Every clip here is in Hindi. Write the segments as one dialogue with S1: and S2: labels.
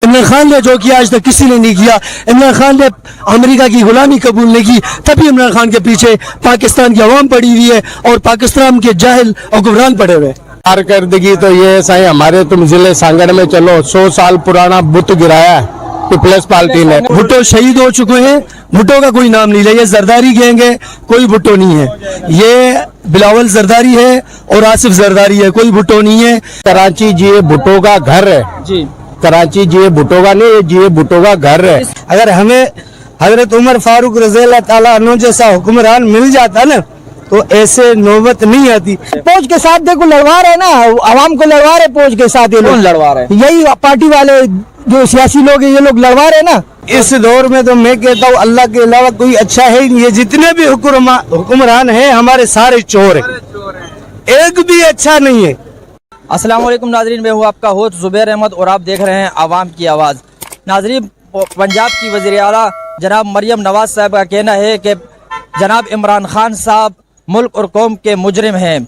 S1: इमरान खान ने जो किया आज तक किसी ने नहीं किया। इमरान खान ने अमेरिका की गुलामी कबूल नहीं की, तभी इमरान खान के पीछे पाकिस्तान की आवाम पड़ी हुई है और पाकिस्तान के जाहिल हुक्मरान पड़े हुए।
S2: कारकर्दगी तो ये सही, हमारे तुम जिले सांगड़ में चलो, 100 साल पुराना बुत गिराया है पीपल्स पार्टी ने।
S1: भुट्टो शहीद हो चुके हैं, भुट्टो का कोई नाम नहीं ले। ये जरदारी गैंग है, कोई भुट्टो नहीं है। ये बिलावल जरदारी है और आसिफ जरदारी है, कोई भुट्टो नहीं है।
S2: कराची जी भुट्टो का घर है
S3: जी,
S2: कराची जी भुट्टो का नहीं, जी भुट्टो का घर है।
S1: अगर हमें हजरत उमर फारूक रज़ी अल्लाह ताला अन्हु जैसा हुक्मरान मिल जाता ना तो ऐसे नौबत नहीं आती। फौज के साथ देखो लड़वा रहे ना, आवाम को लड़वा रहे फौज के साथ। ये
S3: कौन लड़वा रहे?
S1: यही पार्टी वाले जो सियासी लोग हैं, ये लोग लड़वा रहे ना। इस दौर में तो मैं कहता हूँ अल्लाह के अलावा कोई अच्छा है ही नहीं। ये जितने भी हुक्मरान हैं हमारे सारे चोर हैं, एक भी अच्छा नहीं है।
S3: अस्सलाम वालेकुम नाजरीन, मैं हूँ आपका होस्ट जुबैर अहमद और आप देख रहे हैं आवाम की आवाज़। नाजरीन, पंजाब की वज़ीर आला जनाब मरियम नवाज साहब का कहना है कि जनाब इमरान खान साहब मुल्क और कौम के मुजरिम हैं,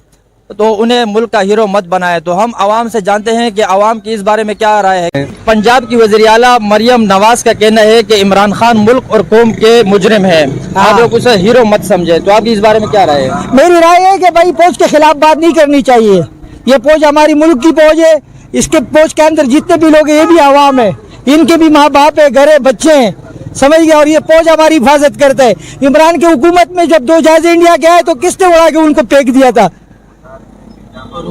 S3: तो उन्हें मुल्क का हीरो मत बनाए। तो हम आवाम से जानते हैं कि आवाम की इस बारे में क्या राय है। पंजाब की वज़ीर आला मरियम नवाज का कहना है कि इमरान खान मुल्क और कौम के मुजरिम हैं, आप लोग उसे हीरो मत समझे। तो आपकी इस बारे में क्या राय है?
S1: मेरी राय है कि भाई फौज के खिलाफ बात नहीं करनी चाहिए। ये फौज हमारी मुल्क की फौज है, इसके फौज के अंदर जितने भी लोग हैं ये भी आवाम है, इनके भी माँ बाप है, घर है, बच्चे हैं, समझ गया। और ये फौज हमारी हिफाजत करता है। इमरान की हुकूमत में जब 2 जहाज़ इंडिया के आए तो किसने उड़ा के उनको फेंक दिया था?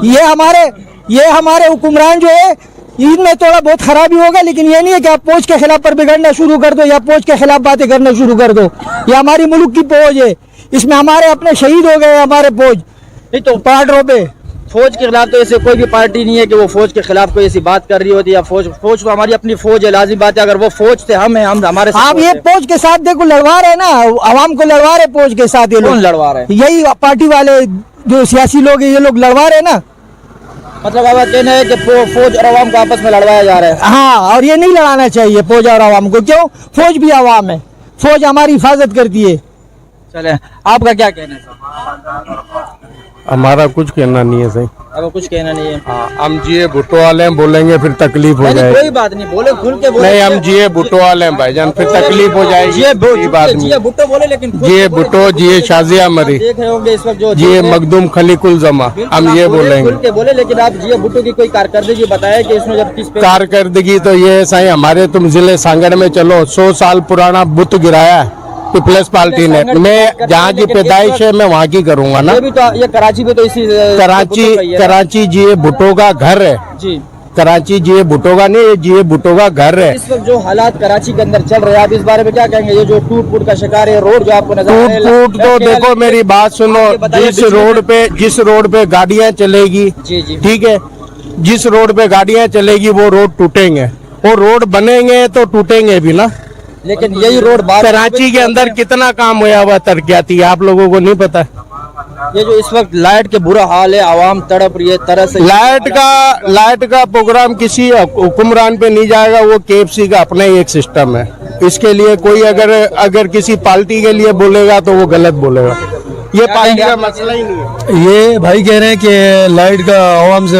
S1: ये हमारे हुक्मरान जो है इनमें थोड़ा बहुत खराबी होगा, लेकिन ये नहीं है कि आप फौज के खिलाफ पर बिगड़ना शुरू कर दो या फौज के खिलाफ बातें करना शुरू कर दो। ये हमारी मुल्क की फौज है, इसमें हमारे अपने शहीद हो गए हमारे फौज
S3: नहीं तो
S1: पार्डरों पे।
S3: फौज के खिलाफ तो ऐसे कोई भी पार्टी नहीं है कि वो फौज के खिलाफ कोई ऐसी बात कर रही होती है। या फौज तो हमारी अपनी फौज है, लाजिम बात है। अगर वो फौज थे हम हैं, हम हमारे साथ
S1: आप ये फौज के साथ देखो लड़वा रहे ना, आवाम को लड़वा रहे फौज के साथ। ये
S3: कौन
S1: लोग
S3: लड़वा रहे?
S1: यही पार्टी वाले जो सियासी लोग हैं, ये लोग लड़वा रहे ना।
S3: मतलब आपका कहना है कि फौज और आवाम को आपस में लड़वाया जा रहा है?
S1: हाँ, और ये नहीं लड़ाना चाहिए फौज और आवाम को। क्यों? फौज भी आवाम है, फौज हमारी हिफाजत करती है।
S3: चले, आपका क्या कहना है?
S2: हमारा कुछ कहना नहीं है सही।
S3: अब कुछ कहना नहीं है।
S2: हाँ, हम जी भुट्टो वाले हैं, बोलेंगे फिर तकलीफ हो जाएगी।
S3: कोई बात नहीं, बोले खुल के बोले।
S2: नहीं, हम जी भुट्टो वाले हैं भाईजान, फिर तकलीफ हो जाएगी।
S3: भुट्टो बोले, लेकिन
S2: जी भुट्टो, जी शाजिया मरी,
S3: देख रहे होंगे इस वक्त जो
S2: जी मखदूम खलीकुल जमा, हम ये बोलेंगे।
S3: खुल के बोले, लेकिन आप जी भुट्टो की कोई कारकर्दगी बताया कि इसमें जब किस पे
S2: कारकर्दगी तो ये सही, हमारे तुम जिले सांगड़ में चलो, 100 साल पुराना बुत गिराया है पीपल्स पार्टी ने। मैं जहाँ की पैदाइश है मैं वहाँ की करूँगा ना।
S3: ये भी तो ये कराची में तो इसी
S2: कराची जी भुट्टो का घर है
S3: जी।
S2: कराची जी भुट्टो का नहीं, जी भुट्टो का घर है।
S3: इस वक्त जो हालात कराची के अंदर चल रहे हैं, आप इस बारे में क्या कहेंगे? ये जो टूट फूट का शिकार है रोड जो आपको नजर
S2: टूट तो देखो, मेरी बात सुनो, जिस रोड पे गाड़ियाँ चलेगी,
S3: जी जी
S2: ठीक है, जिस रोड पे गाड़ियाँ चलेगी वो रोड टूटेंगे, वो रोड बनेंगे तो टूटेंगे भी ना।
S3: लेकिन यही रोड
S2: कराची के अंदर कितना काम हुआ हुआ तरक्याती, आप लोगों को नहीं पता।
S3: ये जो इस वक्त लाइट के बुरा हाल है, आवाम तड़प रही है तरह से।
S2: लाइट का प्रोग्राम किसी हुक्मरान पे नहीं जाएगा, वो KFC का अपना ही एक सिस्टम है। इसके लिए कोई अगर किसी पार्टी के लिए बोलेगा तो वो गलत बोलेगा। ये पार्टी का मसला ही नहीं है।
S1: ये भाई कह रहे हैं कि लाइट का आवाम से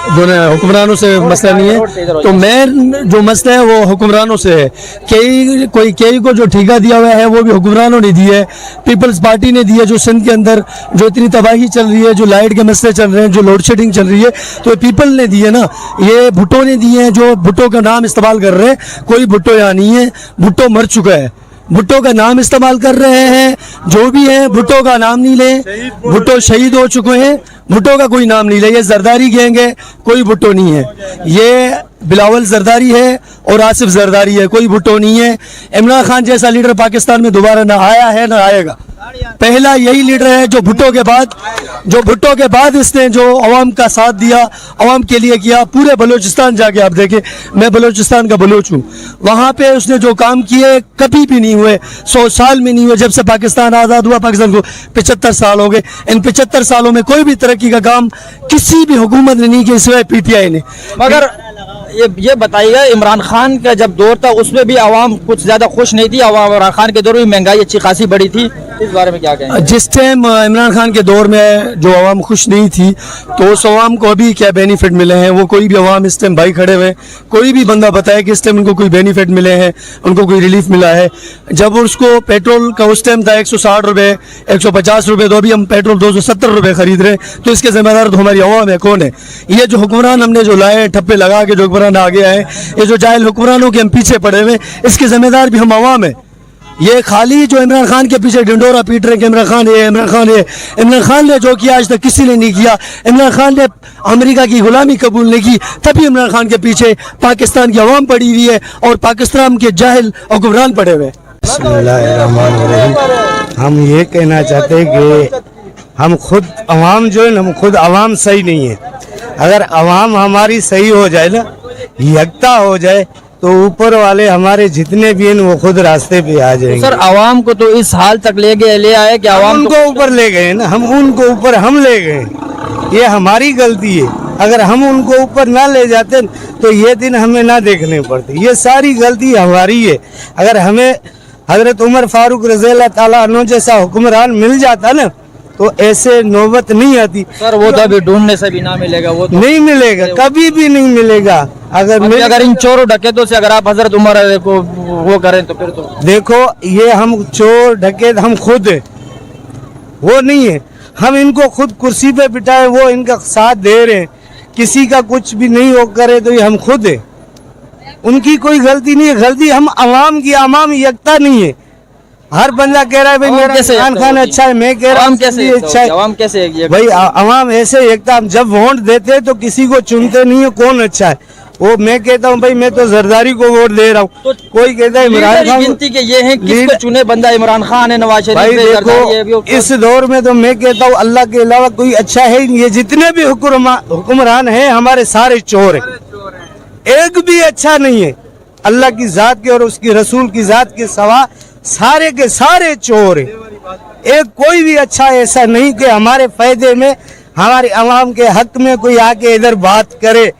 S1: जो हुक्मरानों से मसला नहीं है, तो मेन जो मसला है वो हुक्मरानों से है। कई को जो ठेका दिया हुआ है वो भी हुक्मरानों ने दिया है, पीपल्स पार्टी ने दिया। जो सिंध के अंदर जो इतनी तबाही चल रही है, जो लाइट के मसले चल रहे हैं, जो लोड शेडिंग चल रही है, तो ये पीपल ने दिए ना, ये भुट्टो ने दिए हैं। जो भुट्टो का नाम इस्तेमाल कर रहे हैं, कोई भुट्टो यहाँ नहीं है, भुट्टो मर चुका है। भुट्टो का नाम इस्तेमाल कर रहे हैं, जो भी है भुट्टो का नाम नहीं ले। भुट्टो शहीद हो चुके हैं, भुट्टो का कोई नाम नहीं ले। ये जरदारी गैंग है, कोई भुट्टो नहीं है। ये बिलावल जरदारी है और आसिफ जरदारी है, कोई भुट्टो नहीं है। इमरान खान जैसा लीडर पाकिस्तान में दोबारा ना आया है ना आएगा। पहला यही लीडर है जो भुट्टो के बाद इसने जो अवाम का साथ दिया, अवाम के लिए किया। पूरे बलूचिस्तान जाके आप देखें, मैं बलूचिस्तान का बलूच हूँ, वहाँ पे उसने जो काम किए कभी भी नहीं हुए, 100 साल में नहीं हुए। जब से पाकिस्तान आज़ाद हुआ, पाकिस्तान को 75 साल हो गए। इन 75 सालों में कोई भी तरक्की का काम किसी भी हुकूमत ने नहीं किया, सिवाय PTI ने।
S3: मगर ये बताइएगा, इमरान खान का जब दौर था उसमें भी आवाम कुछ ज्यादा खुश नहीं थी। इमरान खान के दौर में महंगाई अच्छी खासी बढ़ी थी, इस बारे में क्या कहेंगे?
S1: जिस टाइम इमरान खान के दौर में जो आवाम खुश नहीं थी, तो उस आवाम को अभी क्या बेनिफिट मिले हैं, वो कोई भी आवाम इस टाइम भाई खड़े हुए, कोई भी बंदा बताए कि इस टाइम उनको कोई बेनिफिट मिले हैं, उनको कोई रिलीफ मिला है। जब उसको पेट्रोल का उस टाइम था 160 रुपये, 150 रुपये, तो अभी हम पेट्रोल 270 रुपये खरीद रहे हैं। तो इसके जिम्मेदार तो हमारी आवाम है। कौन है ये जो हुक्मरान हमने जो लाए, ठप्पे लगा के जो हुक्मरान आगे आए, ये जो जाहिल हुक्मरानों के हम पीछे पड़े हुए, इसके जिम्मेदार भी हम आवाम है। ये खाली जो इमरान खान के पीछे ढिंडोरा पीट रहे हैं कि इमरान खान ये, इमरान खान ये, इमरान खान ने जो किया आज तक किसी ने नहीं किया। इमरान खान ने अमेरिका की गुलामी कबूल नहीं की, तभी इमरान खान के पीछे पाकिस्तान की आवाम पड़ी हुई है और पाकिस्तान के जाहिल हुक्मरान पड़े हुए हैं।
S4: बिस्मिल्लाहिर्रहमानिर्रहीम। हम ये कहना चाहते हैं कि हम खुद अवाम जो है ना, हम खुद अवाम सही नहीं है। अगर अवाम हमारी सही हो जाए ना, यकता हो जाए, तो ऊपर वाले हमारे जितने भी हैं वो खुद रास्ते पे आ जाएंगे।
S3: सर आवाम को तो इस हाल तक ले आए कि
S4: हम
S3: आवाम
S4: उनको ऊपर ले गए ना, हम उनको ऊपर हम ले गए, ये हमारी गलती है। अगर हम उनको ऊपर ना ले जाते तो ये दिन हमें ना देखने पड़ते। ये सारी गलती हमारी है। अगर हमें हजरत उमर फारूक रज़ी अल्लाह ताला अन्हु जैसा हुक्मरान मिल जाता ना, तो ऐसे नौबत नहीं आती।
S3: सर वो तो अभी ढूंढने से भी ना मिलेगा, वो तो
S4: नहीं मिलेगा, कभी भी नहीं मिलेगा।
S3: अगर इन चोरों डकैतों से अगर आप हजरत उमर को वो करें तो फिर तो
S4: देखो, ये हम चोर डकैत हम खुद है, वो नहीं है। हम इनको खुद कुर्सी पे बिठाए, वो इनका साथ दे रहे हैं। किसी का कुछ भी नहीं हो करे तो ये हम खुद है, उनकी कोई गलती नहीं है। गलती हम अवाम की, अवाम यकता नहीं है। हर बंदा कह रहा है भाई मेरा इमरान खान अच्छा है, मैं कह रहा हूँ
S3: कैसे
S4: अच्छा है।
S3: आवाम कैसे
S4: भाई अवाम ऐसे एकता, हम जब वोट देते हैं तो किसी को चुनते नहीं है कौन अच्छा है। वो मैं कहता हूँ भाई मैं तो जरदारी को वोट दे रहा हूँ,
S3: तो
S4: कोई कहता है इमरान खान।
S3: गिनती के ये है किसको चुने बंदा इमरान खान है, नवाज शरीफ
S4: भाई
S3: है, जरदारी है,
S4: देखो इस दौर में तो मैं कहता हूँ अल्लाह के अलावा कोई अच्छा है ही नहीं। ये जितने भी हुक्मरान हैं हमारे सारे चोर हैं, एक भी अच्छा नहीं है। अल्लाह की जात के और उसकी रसूल की जात के सवा सारे के सारे चोर हैं। एक कोई भी अच्छा ऐसा नहीं कि हमारे फायदे में, हमारे अवाम के हक में कोई आके इधर बात करे।